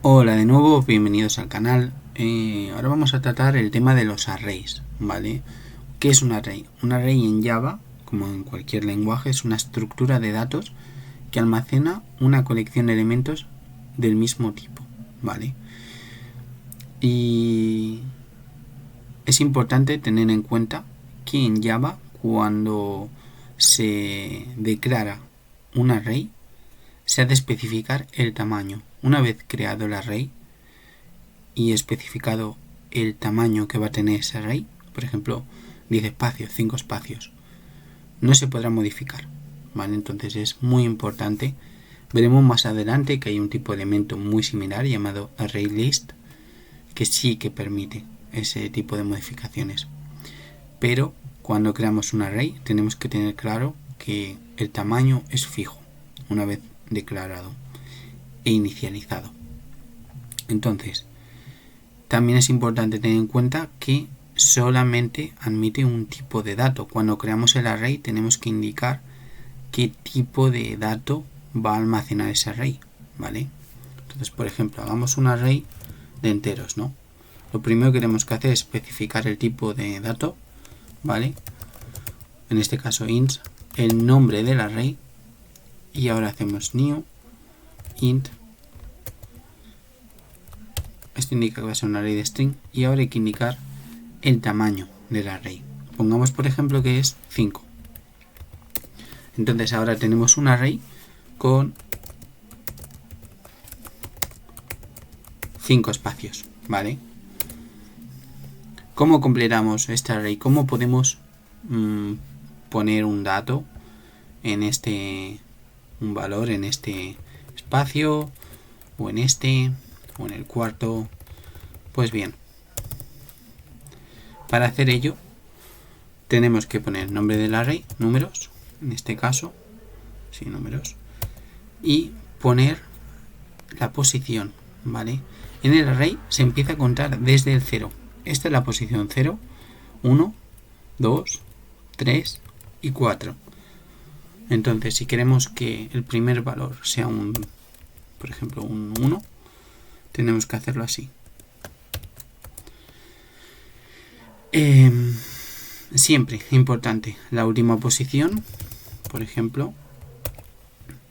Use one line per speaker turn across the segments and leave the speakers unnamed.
Hola de nuevo, bienvenidos al canal. Ahora vamos a tratar el tema de los arrays, ¿vale? ¿Qué es un array? Un array en Java, como en cualquier lenguaje, es una estructura de datos que almacena una colección de elementos del mismo tipo, ¿vale? Y es importante tener en cuenta que en Java, cuando se declara un array, se ha de especificar el tamaño. Una vez creado el array, y especificado el tamaño que va a tener ese array, por ejemplo 10 espacios, 5 espacios, no se podrá modificar, ¿vale? Entonces es muy importante. Veremos más adelante que hay un tipo de elemento muy similar llamado ArrayList que sí que permite ese tipo de modificaciones, pero cuando creamos un array tenemos que tener claro que el tamaño es fijo una vez declarado e inicializado. Entonces también es importante tener en cuenta que solamente admite un tipo de dato. Cuando creamos el array tenemos que indicar qué tipo de dato va a almacenar ese array, ¿vale? Entonces, por ejemplo, hagamos un array de enteros, ¿no? Lo primero que tenemos que hacer es especificar el tipo de dato, ¿vale? En este caso int, el nombre del array, y ahora hacemos new int. Esto indica que va a ser un array de string y ahora hay que indicar el tamaño del array. Pongamos por ejemplo que es 5. Entonces ahora tenemos un array con 5 espacios, ¿vale? ¿Cómo completamos este array? ¿Cómo podemos poner un dato en un valor en este espacio o en este o en el cuarto? Pues bien, para hacer ello tenemos que poner nombre del array, números, en este caso, sí, números, y poner la posición, ¿vale? En el array se empieza a contar desde el 0. Esta es la posición 0, 1, 2, 3 y 4. Entonces, si queremos que el primer valor sea por ejemplo, un 1, tenemos que hacerlo así. Siempre importante, la última posición, por ejemplo,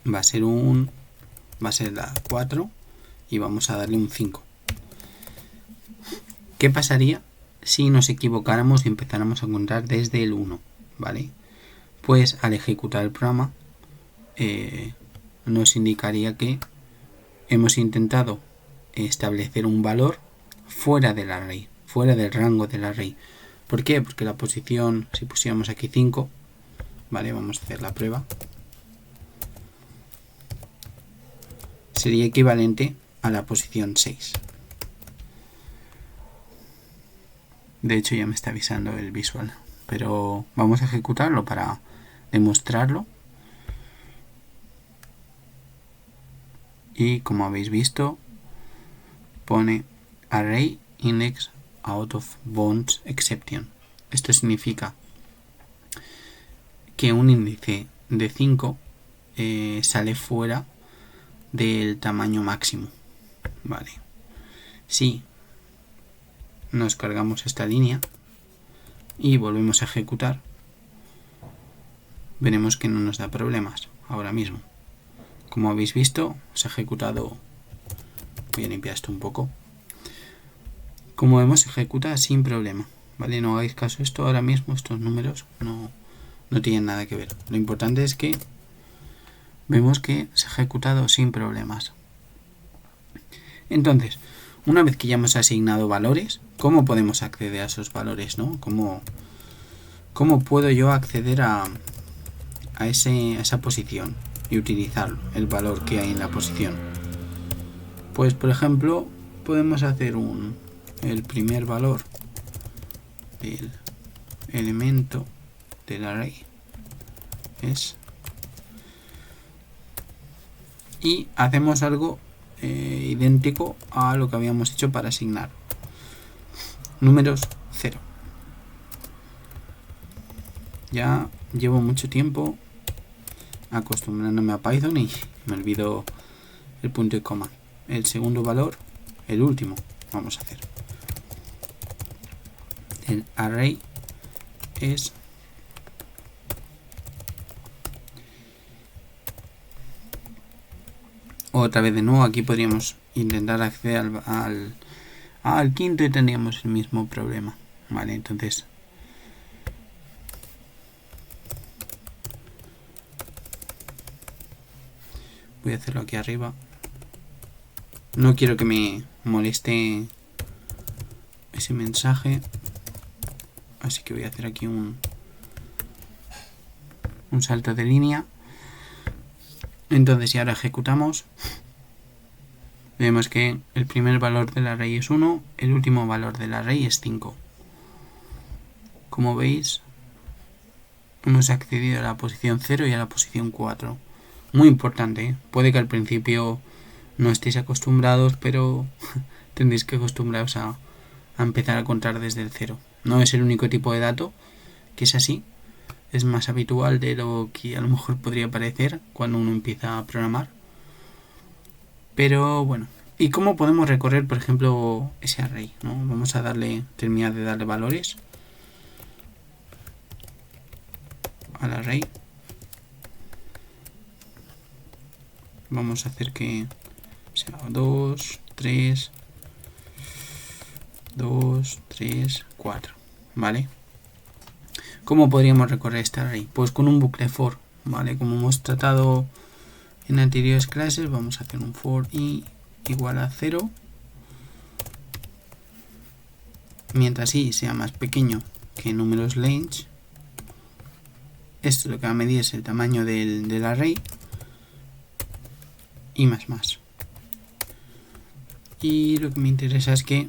va a ser la 4 y vamos a darle un 5. ¿Qué pasaría si nos equivocáramos y empezáramos a contar desde el 1? ¿Vale? Pues al ejecutar el programa nos indicaría que hemos intentado establecer un valor fuera del array, fuera del rango del array. ¿Por qué? Porque la posición, si pusiéramos aquí 5, ¿vale? Vamos a hacer la prueba. Sería equivalente a la posición 6. De hecho ya me está avisando el visual, pero vamos a ejecutarlo para demostrarlo. Y como habéis visto, pone array index out of bounds exception. Esto significa que un índice de 5 sale fuera del tamaño máximo, ¿vale? Si nos cargamos esta línea y volvemos a ejecutar, veremos que no nos da problemas ahora mismo. Como habéis visto, se ha ejecutado. Voy a limpiar esto un poco. Como vemos, se ejecuta sin problema, ¿vale? No hagáis caso a esto ahora mismo, estos números no tienen nada que ver. Lo importante es que vemos que se ha ejecutado sin problemas. Entonces, una vez que ya hemos asignado valores, ¿cómo podemos acceder a esos valores, no? ¿Cómo puedo yo acceder a esa posición y utilizar el valor que hay en la posición? Pues por ejemplo podemos hacer el primer valor del elemento del array es, y hacemos algo idéntico a lo que habíamos hecho para asignar números 0. Ya llevo mucho tiempo acostumbrándome a Python y me olvido el punto y coma. el segundo valor, el último. Vamos a hacer el array es otra vez de nuevo. Aquí podríamos intentar acceder al quinto y tendríamos el mismo problema, vale. Entonces voy a hacerlo aquí arriba. No quiero que me moleste ese mensaje, así que voy a hacer aquí un salto de línea. Entonces, si ahora ejecutamos, vemos que el primer valor del array es 1, el último valor del array es 5. Como veis, hemos accedido a la posición 0 y a la posición 4. Muy importante, ¿eh? Puede que al principio no estéis acostumbrados, pero tendréis que acostumbraros a empezar a contar desde el 0. No es el único tipo de dato que es así. Es más habitual de lo que a lo mejor podría parecer cuando uno empieza a programar. Pero bueno, ¿y cómo podemos recorrer, por ejemplo, ese array, ¿no? Vamos a terminar de darle valores al array. Vamos a hacer que sea 2, 3, 4, ¿vale? ¿Cómo podríamos recorrer este array? Pues con un bucle for, ¿vale? Como hemos tratado en anteriores clases, vamos a hacer un for i igual a 0, mientras i sea más pequeño que números range. Esto lo que va a medir es el tamaño del array, y más. Y lo que me interesa es que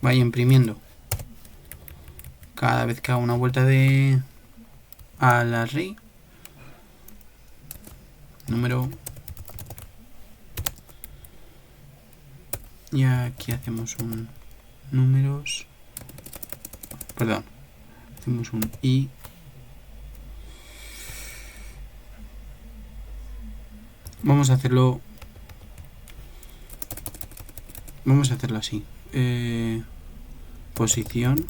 vaya imprimiendo cada vez que haga una vuelta al array número, y aquí hacemos un números, perdón, hacemos un i vamos a hacerlo así, posición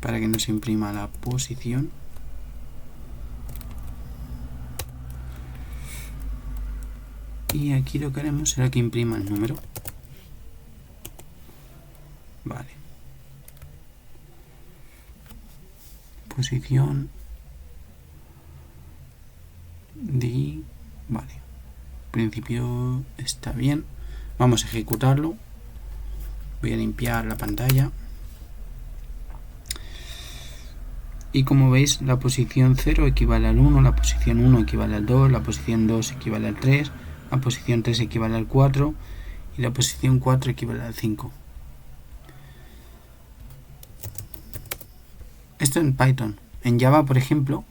para que nos imprima la posición, y aquí lo que haremos será que imprima el número, vale. Posición di, vale, en principio está bien. Vamos a ejecutarlo. Voy a limpiar la pantalla. Y como veis, la posición 0 equivale al 1, la posición 1 equivale al 2, la posición 2 equivale al 3, la posición 3 equivale al 4 y la posición 4 equivale al 5. Esto en Python. En Java, por ejemplo,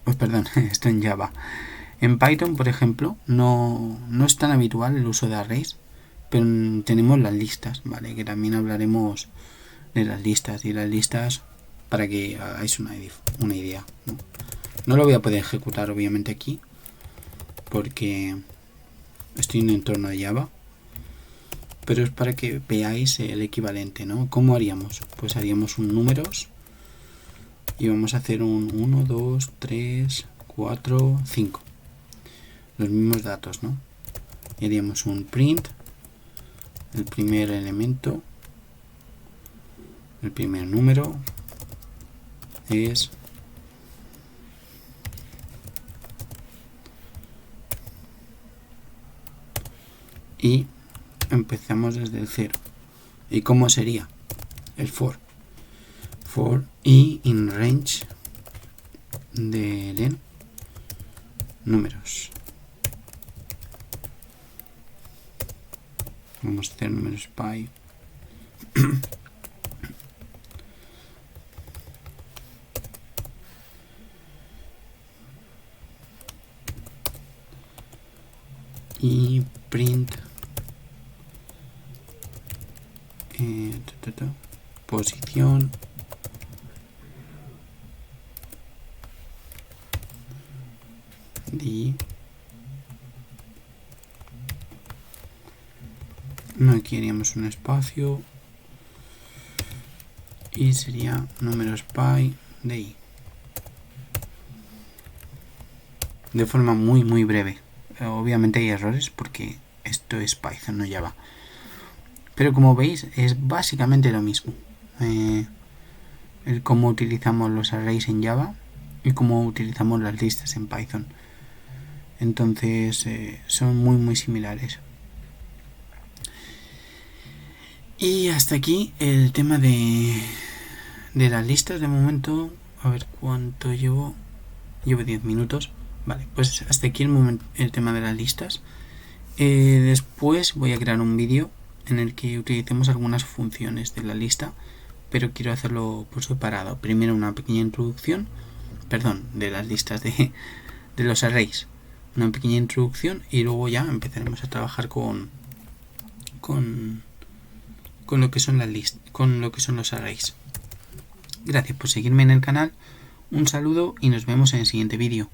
esto en Java. En Python, por ejemplo, no es tan habitual el uso de arrays, pero tenemos las listas, ¿vale? Que también hablaremos de las listas y las listas para que hagáis una idea, ¿no? No lo voy a poder ejecutar obviamente aquí porque estoy en un entorno de Java, pero es para que veáis el equivalente, ¿no? ¿Cómo haríamos? Pues haríamos un números y vamos a hacer un 1, 2, 3, 4, 5. Los mismos datos, ¿no? Y haríamos un print, el primer elemento, el primer número es y empezamos desde el 0. ¿Y cómo sería el for? For i in range de len números. Vamos a hacer números py. Y print posición de no, aquí haríamos un espacio y sería números pi de i, de forma muy breve. Obviamente hay errores porque esto es Python, no Java, pero como veis es básicamente lo mismo. El cómo utilizamos los arrays en Java y cómo utilizamos las listas en Python. Entonces son muy similares. Y hasta aquí el tema de las listas. De momento, a ver cuánto llevo. Llevo 10 minutos. Vale, pues hasta aquí el tema de las listas. Después voy a crear un vídeo en el que utilicemos algunas funciones de la lista, pero quiero hacerlo por separado. Primero una pequeña introducción, de las listas de los arrays. Una pequeña introducción y luego ya empezaremos a trabajar con lo que son las listas, con lo que son los arrays. Gracias por seguirme en el canal, un saludo y nos vemos en el siguiente vídeo.